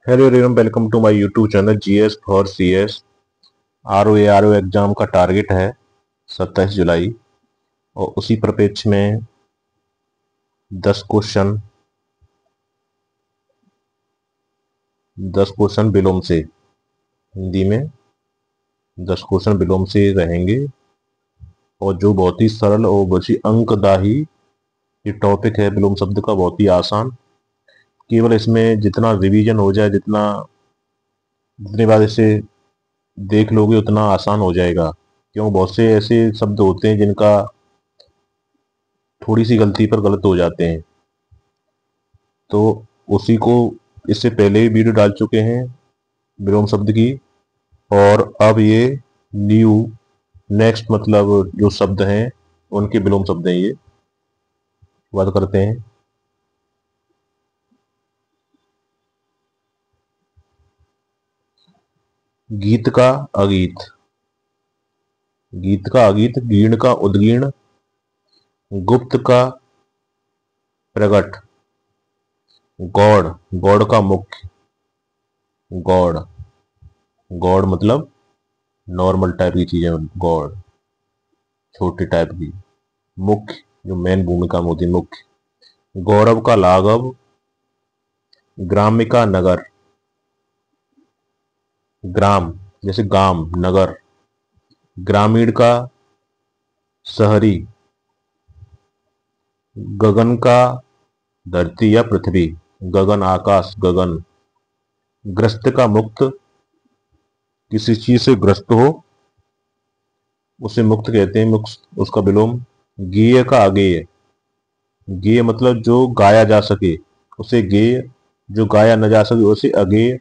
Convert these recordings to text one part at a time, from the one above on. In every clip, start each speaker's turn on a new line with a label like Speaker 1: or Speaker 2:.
Speaker 1: Hello everyone, welcome to my YouTube channel GS for CS. RO exam का target है 27 जुलाई और उसी परिप्रेक्ष्य में 10 क्वेश्चन विलोम से हिंदी में 10 क्वेश्चन विलोम से रहेंगे और जो बहुत ही सरल और बहुत ही अंकदाही ये टॉपिक है विलोम शब्द का, बहुत ही आसान। केवल इसमें जितना रिवीजन हो जाए, जितनी बार इसे देख लोगे उतना आसान हो जाएगा। क्यों, बहुत से ऐसे शब्द होते हैं जिनका थोड़ी सी गलती पर गलत हो जाते हैं, तो उसी को इससे पहले ही वीडियो डाल चुके हैं विलोम शब्द की। और अब ये न्यू नेक्स्ट मतलब जो शब्द हैं उनके विलोम शब्द हैं, ये बात करते हैं। गीत का अगीत, गीत का अगीत, गीण का उद्गीण, गुप्त का प्रगट, गौड़, गौड़ का मुख्य, गौड़, गौड़ मतलब नॉर्मल टाइप की चीजें, गौड़ छोटे टाइप की, मुख्य जो मेन भूमिका में होती है, मुख्य, गौरव का लाघव, ग्राम्य का नगर, ग्राम जैसे गांव नगर, ग्रामीण का शहरी, गगन का धरती या पृथ्वी, गगन आकाश गगन, ग्रस्त का मुक्त, किसी चीज से ग्रस्त हो उसे मुक्त कहते हैं, मुक्त उसका विलोम। गेय का अगेय, गेय मतलब जो गाया जा सके उसे गेय, जो गाया न जा सके उसे अगेय।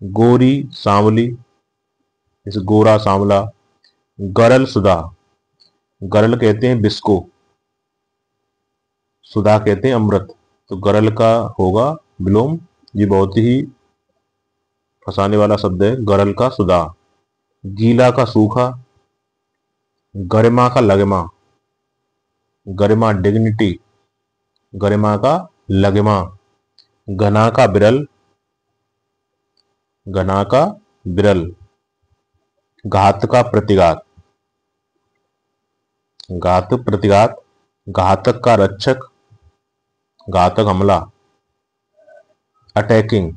Speaker 1: गोरी सांवली जैसे गोरा सांवला, गरल सुधा, गरल कहते हैं विष को, सुधा कहते हैं अमृत, तो गरल का होगा विलोम। ये बहुत ही फंसाने वाला शब्द है, गरल का सुधा। गीला का सूखा, गरिमा का लगमा, गरिमा डिग्निटी, गरिमा का लगमा, घना का बिरल, घना का बिरल, घात का प्रतिघात, घात प्रतिघात, घातक का रक्षक, घातक हमला। अटैकिंग,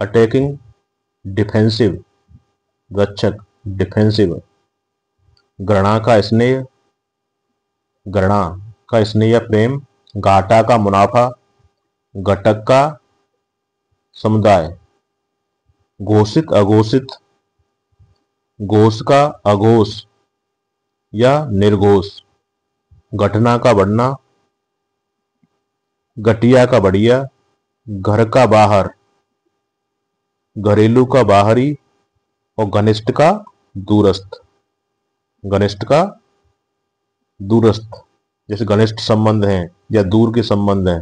Speaker 1: अटैकिंग डिफेंसिव, रक्षक डिफेंसिव। घृणा का स्नेह, घृणा का स्नेह या प्रेम, घाटा का मुनाफा, घटक का समुदाय। घोषित अघोषित, घोष का अघोष या निर्घोष, घटना का बढ़ना, घटिया का बढ़िया, घर का बाहर, घरेलू का बाहरी और घनिष्ठ का दूरस्थ, घनिष्ठ का दूरस्थ जैसे घनिष्ठ संबंध हैं या दूर के संबंध हैं,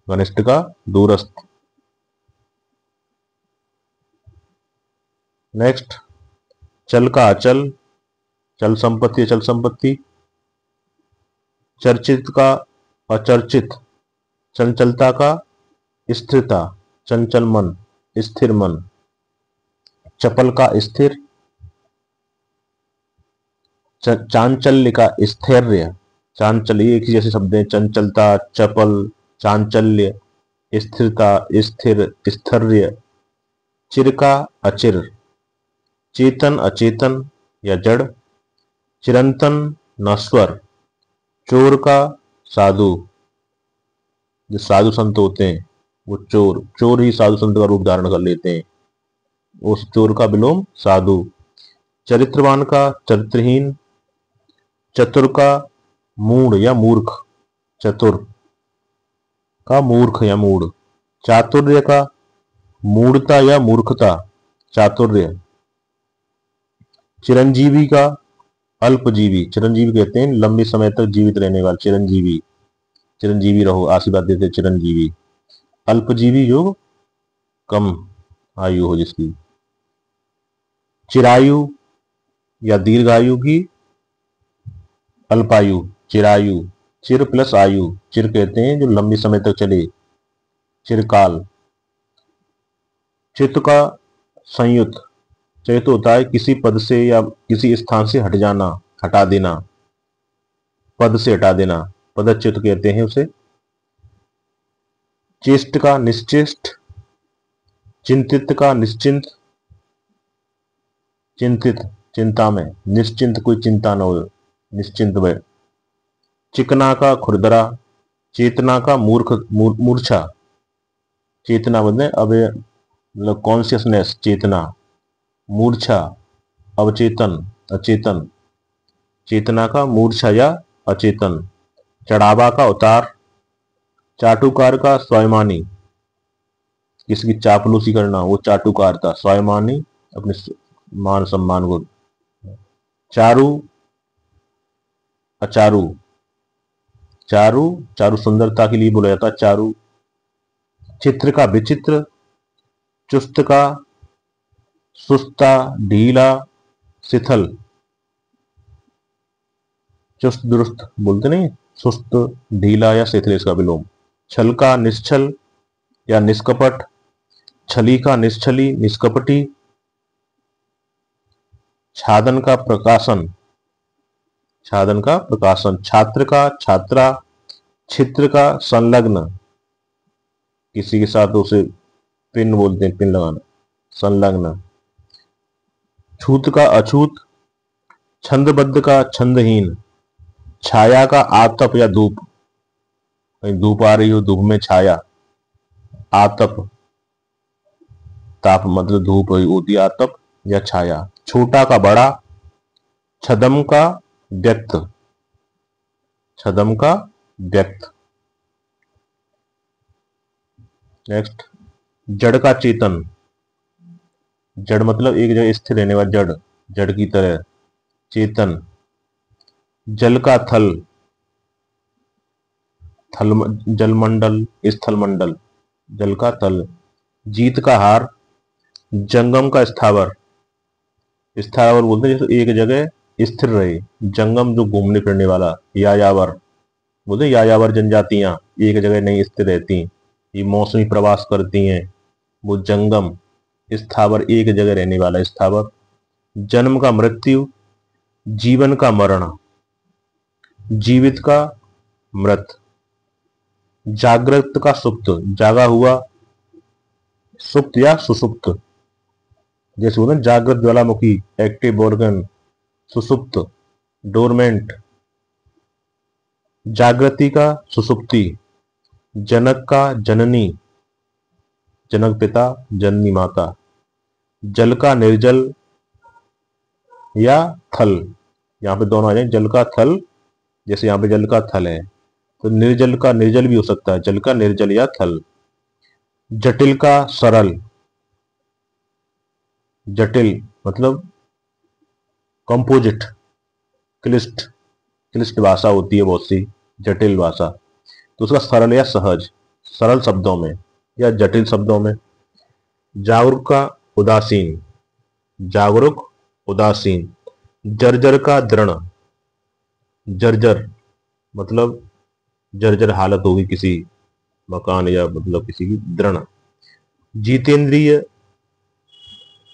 Speaker 1: घनिष्ठ का दूरस्थ। नेक्स्ट, चल का अचल, चल संपत्ति अचल संपत्ति। चर्चित का अचर्चित, चंचलता का स्थिरता, चंचल मन स्थिर मन। चपल का स्थिर, चांचल्य का स्थैर्य, चांचल्य एक ही जैसे शब्द हैं, चंचलता चपल चांचल्य, स्थिरता स्थिर स्थैर्य। चिर का अचिर, चेतन अचेतन या जड़, चिरंतन नश्वर। चोर का साधु, जो साधु संत होते हैं वो चोर, चोर ही साधु संत का रूप धारण कर लेते हैं, उस चोर का विलोम साधु। चरित्रवान का चरित्रहीन, चतुर का मूढ़ या मूर्ख, चतुर का मूर्ख या मूढ़। चातुर्य का मूढ़ता या मूर्खता, चातुर्य। चिरंजीवी का अल्पजीवी, चिरंजीवी कहते हैं लंबे समय तक जीवित रहने वाला, चिरंजीवी, चिरंजीवी रहो आशीर्वाद देते चिरंजीवी। अल्पजीवी जो कम आयु हो जिसकी। चिरायु या दीर्घायु की अल्पायु, चिरायु। चिर प्लस आयु, चिर कहते हैं जो लंबी समय तक चले, चिरकाल। चित्त का संयुत, चित्त होता है किसी पद से या किसी स्थान से हट जाना, हटा देना, पद से हटा देना, पदच्युत कहते हैं उसे। चेष्ट का निश्चेष्ट, चिंतित का निश्चिंत, चिंतित चिंता में, निश्चिंत कोई चिंता न हो, निश्चिंत में। चिकना का खुरदरा, चेतना का मूर्छा, चेतना बदले अब मतलब कॉन्शियसनेस, चेतना, मूर्छा अवचेतन, अचेतन, चेतना का मूर्छा या अचेतन। चढ़ावा का उतार, चाटुकार का स्वाभिमानी, किसकी चापलूसी करना, वो चाटुकार था, स्वाभिमानी अपने मान सम्मान को। चारु अचारु, चारु चारु सुंदरता के लिए बोला जाता है चारु। चित्र का विचित्र, चुस्त का सुस्ता, ढीला, शिथिल, चुस्त दुरुस्त बोलते नहीं, सुस्त, ढीला या शिथिल इसका विलोम। छल का निश्चल या निष्कपट, छली का निश्चली, निष्कपटी। छादन का प्रकाशन, छादन का प्रकाशन। छात्र का छात्रा, छित्र का संलग्न, किसी के साथ उसे पिन बोलते हैं, पिन लगाना, संलग्न। छूत का अछूत, छंदबद्ध का छंदहीन। छाया का आतप या धूप, कहीं धूप आ रही हो, धूप में छाया, आतप, ताप मतलब धूप होती, आतप या छाया। छोटा का बड़ा, छदम का व्यक्त, छदम का व्यक्त। नेक्स्ट, जड़ का चेतन, जड़ मतलब एक जगह स्थिर रहने वाला, जड़, जड़ की तरह, चेतन। जल का थल, थल जलमंडल, स्थलमंडल, जल का थल। जीत का हार, जंगम का स्थावर, स्थावर बोलते हैं जैसे एक जगह स्थिर रहे, जंगम जो घूमने फिरने वाला, यायावर बोलते, यायावर जनजातियां एक जगह नहीं स्थिर रहती, ये मौसमी प्रवास करती हैं, वो जंगम। स्थावर एक जगह रहने वाला स्थावर। जन्म का मृत्यु, जीवन का मरण, जीवित का मृत। जागृत का सुप्त, जागा हुआ, सुप्त या सुसुप्त, जैसे बोलते जागृत ज्वालामुखी, एक्टिव ऑर्गन, सुसुप्त डोरमेंट। जागृति का सुसुप्ति। जनक का जननी, जनक पिता, जननी माता। जल का निर्जल या थल, यहाँ पे दोनों आ जाए, जल का थल, जैसे यहाँ पे जल का थल है, तो निर्जल का निर्जल भी हो सकता है, जल का निर्जल या थल। जटिल का सरल, जटिल मतलब कंपोजिट, क्लिष्ट, क्लिष्ट भाषा होती है बहुत सी, जटिल भाषा, तो उसका सरल या सहज, सरल शब्दों में या जटिल शब्दों में। जागरूक का उदासीन, जागरूक उदासीन। जर्जर का दृढ़, जर्जर मतलब जर्जर हालत होगी किसी मकान या मतलब किसी की, दृढ़। जीतेंद्रिय,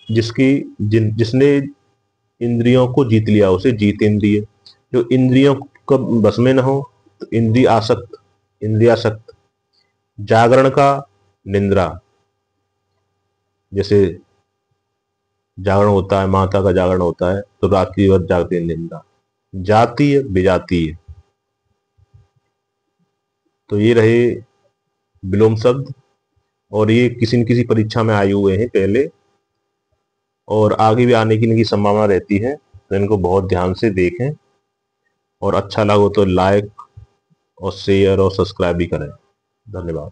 Speaker 1: जिसने इंद्रियों को जीत लिया उसे जीतेंद्रिय। जो इंद्रियों को बस में न हो तो इंद्रिय आसक्त, इंद्रियासक्त। जागरण का निंद्रा, जैसे जागरण होता है, माता का जागरण होता है तो रात्रि भर जागते हैं, निंदा। जातीय विजातीय, तो ये रहे विलोम शब्द, और ये किसी न किसी परीक्षा में आए हुए हैं पहले, और आगे भी आने की इनकी संभावना रहती है, तो इनको बहुत ध्यान से देखें, और अच्छा लगा तो लाइक और शेयर और सब्सक्राइब भी करें। धन्यवाद।